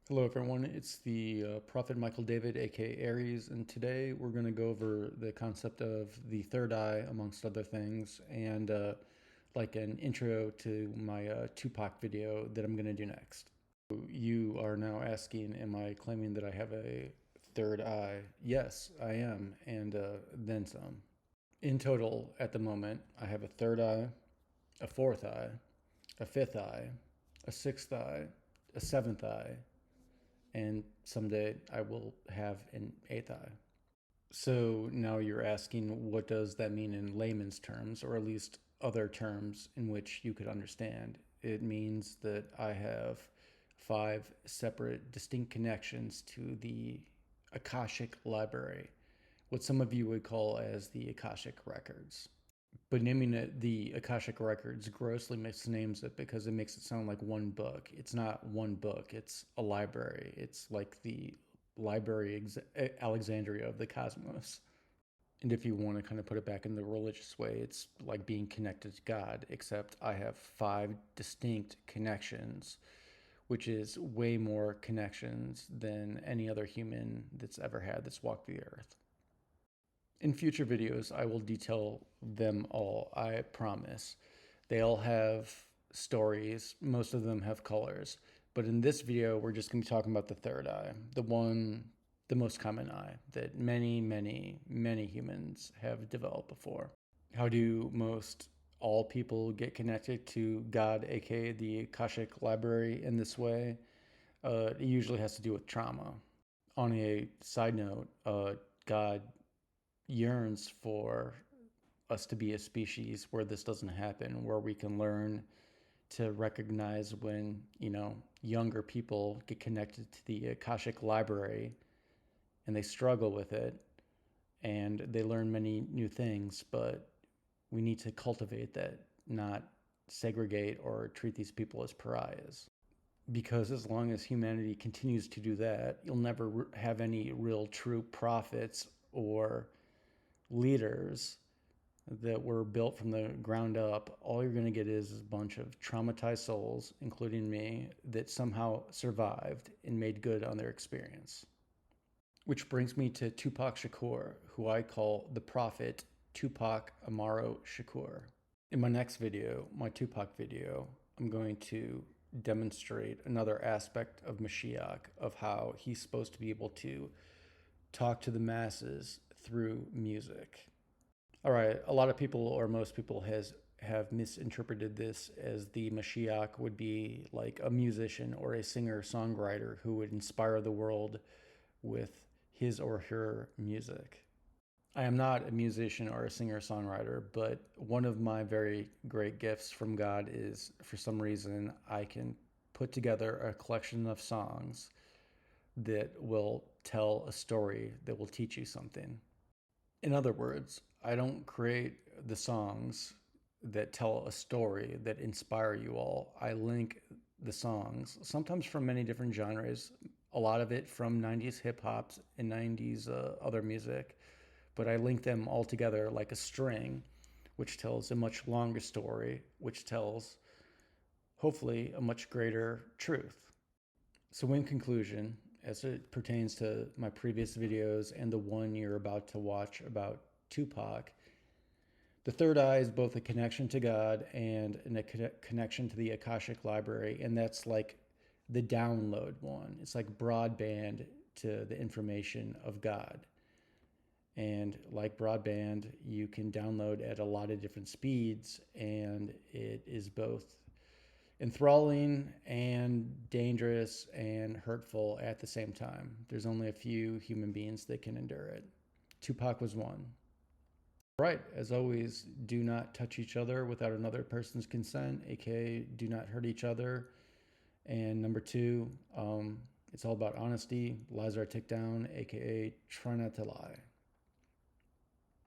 Hello, everyone. It's the Prophet Michael David, aka Aries, and today we're going to go over the concept of the third eye, amongst other things, and like an intro to my Tupac video that I'm going to do next. You are now asking, am I claiming that I have a third eye? Yes, I am, and then some. In total, at the moment, I have a third eye, a fourth eye, a fifth eye, a sixth eye, a seventh eye, and someday I will have an eighth eye. So now you're asking, what does that mean in layman's terms, or at least other terms in which you could understand? It means that I have five separate, distinct connections to the Akashic Library, what some of you would call as the Akashic Records. But naming it the Akashic Records grossly misnames it because it makes it sound like one book. It's not one book, it's a library. It's like the Library Alexandria of the cosmos. And if you want to kind of put it back in the religious way, it's like being connected to God, except I have five distinct connections, which is way more connections than any other human that's ever had that's walked the earth. In future videos, I will detail them all, I promise. They all have stories, most of them have colors. But in this video, we're just going to be talking about the third eye, the most common eye that many humans have developed before. How do most all people get connected to God, aka the Akashic Library, in this way? It usually has to do with trauma. On a side note, God yearns for us to be a species where this doesn't happen, where we can learn to recognize when, younger people get connected to the Akashic Library and they struggle with it and they learn many new things, but we need to cultivate that, not segregate or treat these people as pariahs. Because as long as humanity continues to do that, you'll never have any real true prophets or leaders that were built from the ground up. All you're going to get is a bunch of traumatized souls, including me, that somehow survived and made good on their experience. Which brings me to Tupac Shakur, who I call the prophet Tupac Amaru Shakur. In my next video, my Tupac video, I'm going to demonstrate another aspect of Mashiach, of how he's supposed to be able to talk to the masses through music. All right, a lot of people, or most people, have misinterpreted this as the Mashiach would be like a musician or a singer-songwriter who would inspire the world with his or her music. I am not a musician or a singer-songwriter, but one of my very great gifts from God is, for some reason, I can put together a collection of songs that will tell a story that will teach you something. In other words, I don't create the songs that tell a story that inspire you all. I link the songs, sometimes from many different genres, a lot of it from 90s hip hop and 90s other music, but I link them all together like a string, which tells a much longer story, which tells, hopefully, a much greater truth. So, in conclusion, as it pertains to my previous videos and the one you're about to watch about Tupac, the third eye is both a connection to God and a connection to the Akashic Library, and that's like the download one. It's like broadband to the information of God. And like broadband, you can download at a lot of different speeds, and it is both enthralling and dangerous and hurtful at the same time. There's only a few human beings that can endure it. Tupac was one. Right, as always, do not touch each other without another person's consent, aka do not hurt each other. And number two, it's all about honesty. Lies are a tick down, aka try not to lie.